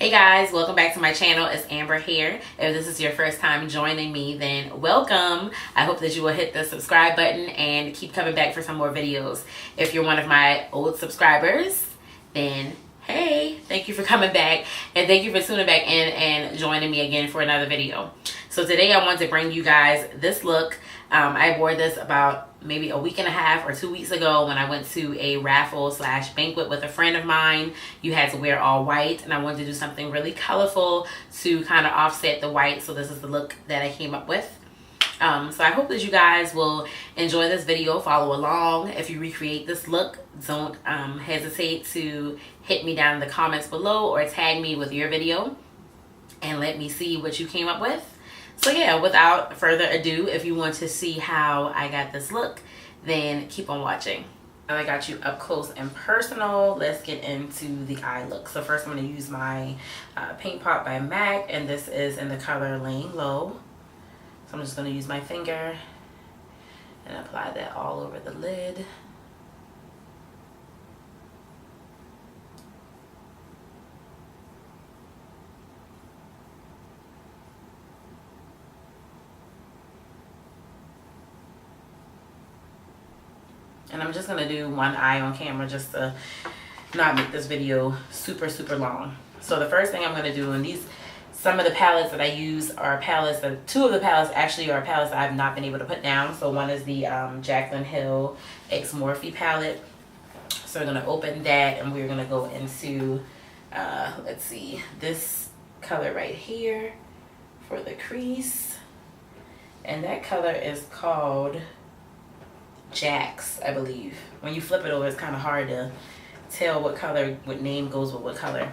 Hey guys, welcome back to my channel. It's Amber here. If this is your first time joining me, then welcome. I hope that you will hit the subscribe button and keep coming back for some more videos. If you're one of my old subscribers, then hey, thank you for coming back, and thank you for tuning back in and joining me again for another video. So today I want to bring you guys this look. I wore this about maybe a week and a half or 2 weeks ago when I went to a raffle slash banquet with a friend of mine. You had to wear all white, and I wanted to do something really colorful to kind of offset the white. So this is the look that I came up with. So I hope that you guys will enjoy this video, follow along. If you recreate this look, don't hesitate to hit me down in the comments below or tag me with your video and let me see what you came up with. So yeah, without further ado, if you want to see how I got this look, then keep on watching. Now I got you up close and personal. Let's get into the eye look. So first I'm going to use my Paint Pot by MAC, and this is in the color Laying Low. So I'm just going to use my finger and apply that all over the lid. And I'm just going to do one eye on camera just to not make this video super long. So the first thing I'm going to do, and some of the palettes that I use are palettes that, two of the palettes actually are palettes that I've not been able to put down. So one is the Jaclyn Hill X Morphe palette. So we're going to open that and we're going to go into, let's see, this color right here for the crease. And that color is called Jax, I believe. When you flip it over, it's kind of hard to tell what color, what name goes with what color.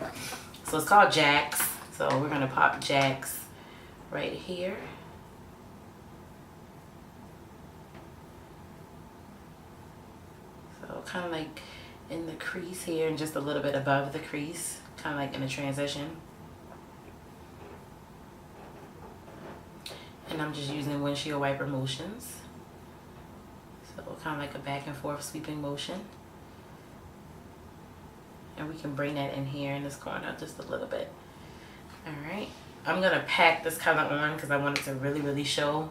So it's called Jax. So we're going to pop Jax right here. So kind of like in the crease here and just a little bit above the crease, kind of like in a transition. And I'm just using windshield wiper motions. So kind of like a back and forth sweeping motion. And we can bring that in here in this corner just a little bit. Alright. I'm going to pack this color on because I want it to really show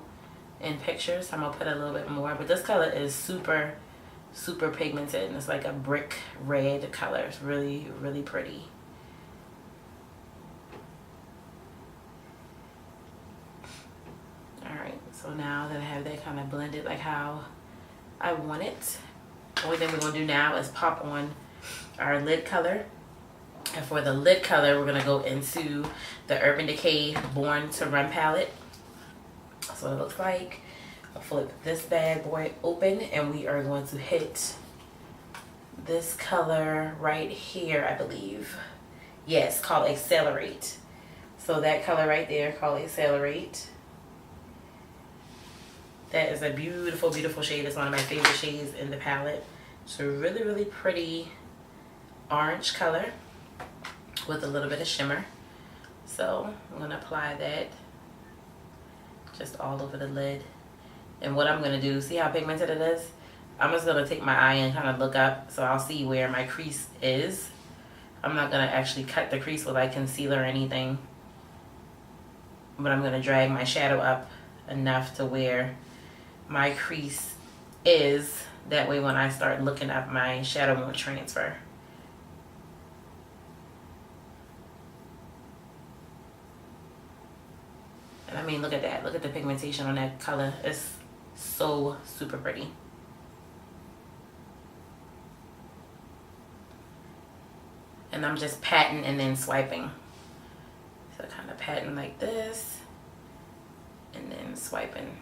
in pictures. I'm going to put a little bit more. But this color is super pigmented. And it's like a brick red color. It's really pretty. Alright. So now that I have that kind of blended like how I want it, the only thing we're going to do now is pop on our lid color. And for the lid color, we're going to go into the Urban Decay Born to Run palette. So it looks like, I'll flip this bad boy open and we are going to hit this color right here, I believe. Yes, called Accelerate. So that color right there, called Accelerate. That is a beautiful shade. It's one of my favorite shades in the palette. It's a really pretty orange color with a little bit of shimmer. So I'm going to apply that just all over the lid. And what I'm going to do, see how pigmented it is? I'm just going to take my eye and kind of look up so I'll see where my crease is. I'm not going to actually cut the crease with like concealer or anything. But I'm going to drag my shadow up enough to where my crease is. That way when I start looking up, my shadow won't transfer. And I mean, look at that. Look at the pigmentation on that color. It's so super pretty. And I'm just patting and then swiping. So kind of patting like this and then swiping.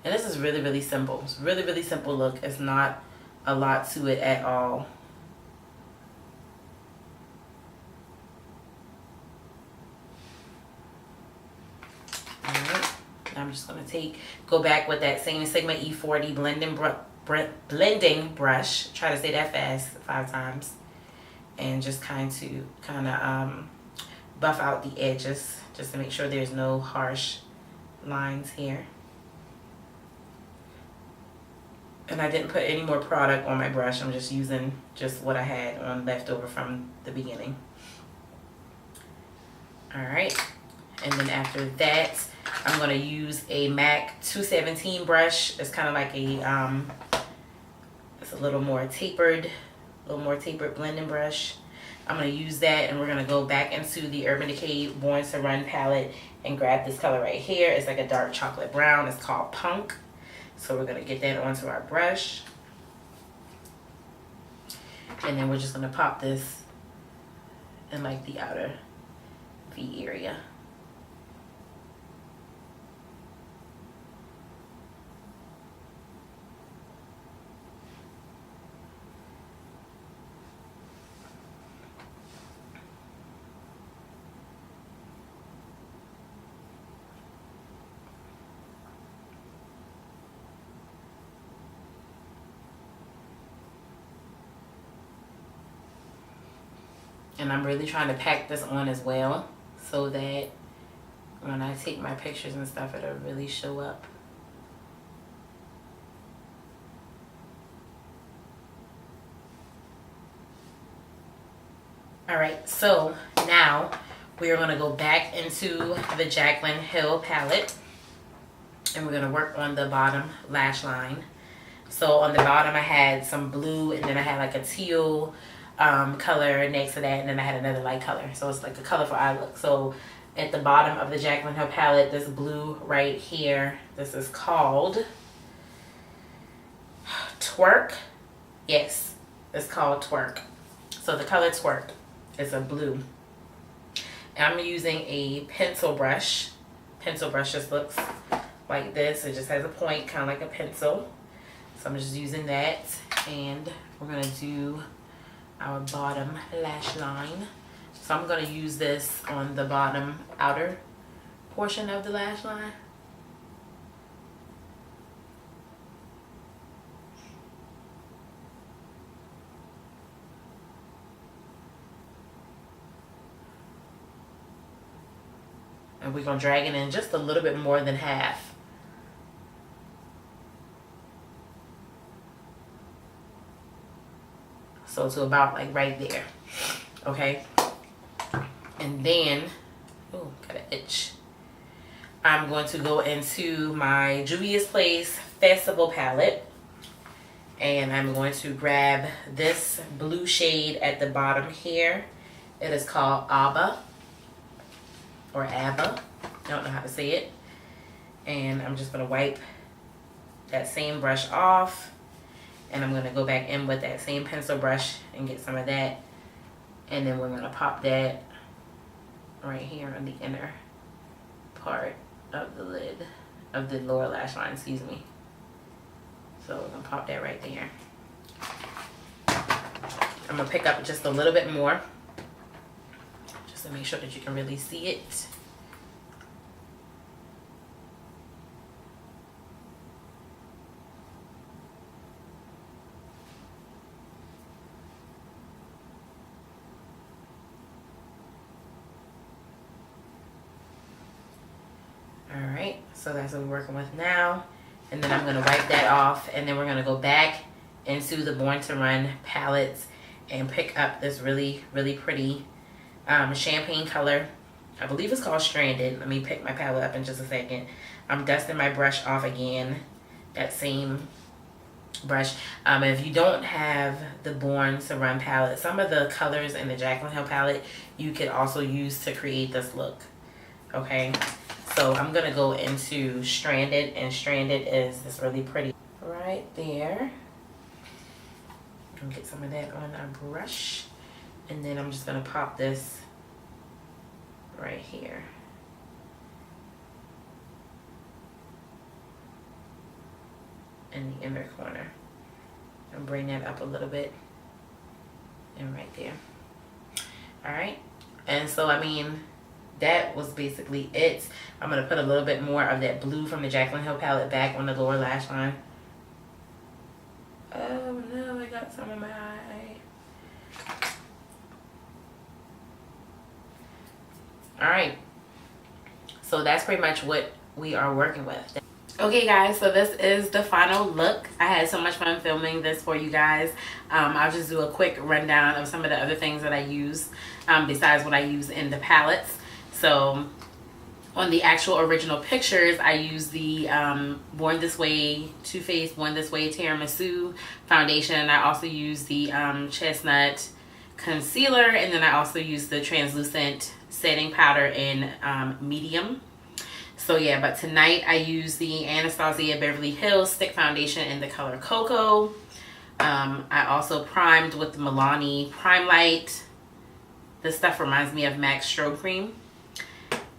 And this is really simple. It's really simple look. It's not a lot to it at all. Alright. Now I'm just going to go back with that same Sigma E40 blending brush. Try to say that fast 5 times. And just kind of buff out the edges just to make sure there's no harsh lines here. And I didn't put any more product on my brush. I'm just using just what I had on left over from the beginning. And then after that, I'm going to use a MAC 217 brush. It's kind of like a, it's a little more tapered blending brush. I'm going to use that, and we're going to go back into the Urban Decay Born to Run palette and grab this color right here. It's like a dark chocolate brown. It's called Punk. So we're going to get that onto our brush. And then we're just going to pop this in like the outer V area. And I'm really trying to pack this on as well, so that when I take my pictures and stuff, it'll really show up. Alright, so now we are going to go back into the Jaclyn Hill palette, and we're going to work on the bottom lash line. So on the bottom I had some blue, and then I had like a teal color next to that, and then I had another light color, so it's like a colorful eye look. So at the bottom of the Jaclyn Hill palette, this blue right here, this is called Twerk. Yes, it's called Twerk. So the color Twerk is a blue, and I'm using a pencil brush. Pencil brush just looks like this. It just has a point, kind of like a pencil. So I'm just using that, and we're gonna do our bottom lash line. So I'm going to use this on the bottom outer portion of the lash line. And we're going to drag it in just a little bit more than half. So to about like right there. Okay. And then, oh, got an itch. I'm going to go into my Juvia's Place Festival palette. And I'm going to grab this blue shade at the bottom here. It is called ABBA. Or ABBA. I don't know how to say it. And I'm just going to wipe that same brush off. And I'm going to go back in with that same pencil brush and get some of that. And then we're going to pop that right here on the inner part of the lid, of the lower lash line, excuse me. So we're going to pop that right there. I'm going to pick up just a little bit more, just to make sure that you can really see it. Alright, so that's what we're working with now. And then I'm going to wipe that off, and then we're going to go back into the Born to Run palettes and pick up this really, really pretty champagne color. I believe it's called Stranded. Let me pick my palette up in just a second. I'm dusting my brush off again, that same brush. If you don't have the Born to Run palette, some of the colors in the Jaclyn Hill palette you could also use to create this look. Okay. So I'm going to go into Stranded, and Stranded is this really pretty right there. Get some of that on our brush, and then I'm just going to pop this right here. In the inner corner. And bring that up a little bit. And right there. Alright. And so, I mean, that was basically it. I'm going to put a little bit more of that blue from the Jaclyn Hill palette back on the lower lash line. Oh no, I got some in my eye. Alright. So that's pretty much what we are working with. Okay guys, so this is the final look. I had so much fun filming this for you guys. I'll just do a quick rundown of some of the other things that I use besides what I use in the palettes. So On the actual original pictures, I use the Born This Way Too Faced Born This Way Tiramisu foundation, and I also use the Chestnut concealer, and then I also use the translucent setting powder in medium. So yeah, but tonight I use the Anastasia Beverly Hills stick foundation in the color Cocoa. I also primed with the Milani Prime Light. This stuff reminds me of MAC Strobe Cream.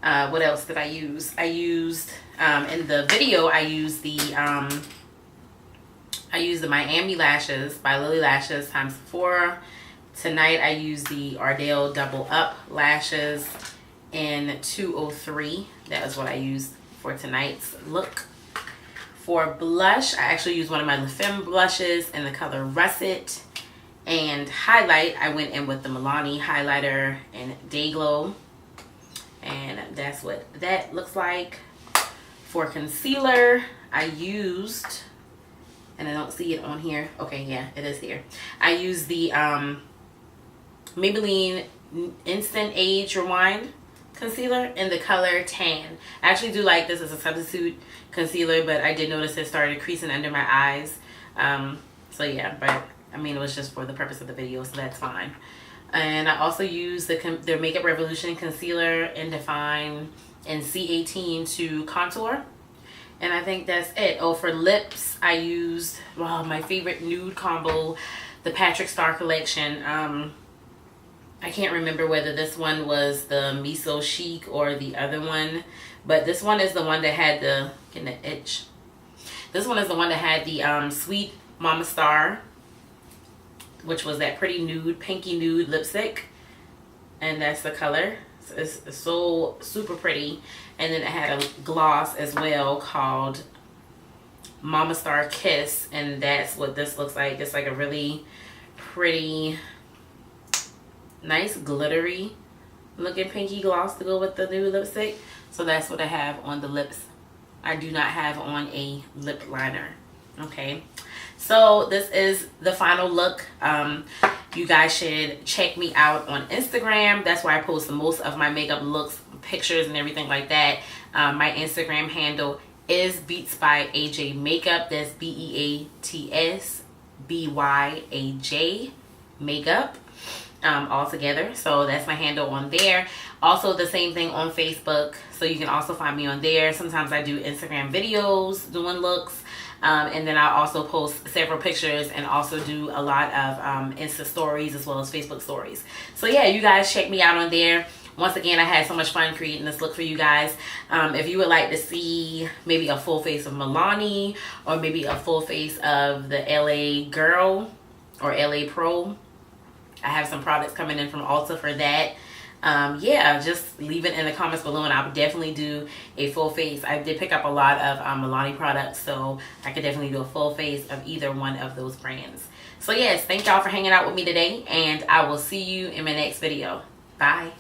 What else did I use? I used in the video I used the Miami Lashes by Lily Lashes ×4. Tonight I used the Ardell Double Up Lashes in 203. That is what I used for tonight's look. For blush, I actually used one of my La Femme blushes in the color Russet. And highlight, I went in with the Milani highlighter in Day Glow. And that's what that looks like. For concealer, I used, and I don't see it on here. Okay, yeah, it is here. I used the Maybelline Instant Age Rewind concealer in the color Tan. I actually do like this as a substitute concealer, but I did notice it started creasing under my eyes. So yeah, but I mean, it was just for the purpose of the video, so that's fine. And I also use the Makeup Revolution concealer in Define and C18 to contour. And I think that's it. Oh, for lips, I used my favorite nude combo, the Patrick Star collection. I can't remember whether this one was the Miso Chic or the other one, but this one is the one that had the, getting the itch. This one is the one that had the Sweet Mama Star, which was that pretty nude, pinky nude lipstick. And that's the color. It's so super pretty. And then it had a gloss as well called Mama Star Kiss. And that's what this looks like. It's like a really pretty, nice glittery looking pinky gloss to go with the new lipstick. So that's what I have on the lips. I do not have on a lip liner. Okay. So this is the final look. You guys should check me out on Instagram. That's where I post the most of my makeup looks, pictures, and everything like that. My Instagram handle is Beats by AJ Makeup. That's BEATSBYAJ Makeup. All together. So that's my handle on there. Also the same thing on Facebook. So you can also find me on there. Sometimes I do Instagram videos doing looks. And then I also post several pictures and also do a lot of Insta stories as well as Facebook stories. So yeah, you guys check me out on there. Once again, I had so much fun creating this look for you guys. If you would like to see maybe a full face of Milani or maybe a full face of the LA Girl or LA Pro, I have some products coming in from Ulta for that. Yeah, just leave it in the comments below and I'll definitely do a full face. I did pick up a lot of Milani products, so I could definitely do a full face of either one of those brands. So yes, thank y'all for hanging out with me today, and I will see you in my next video. Bye.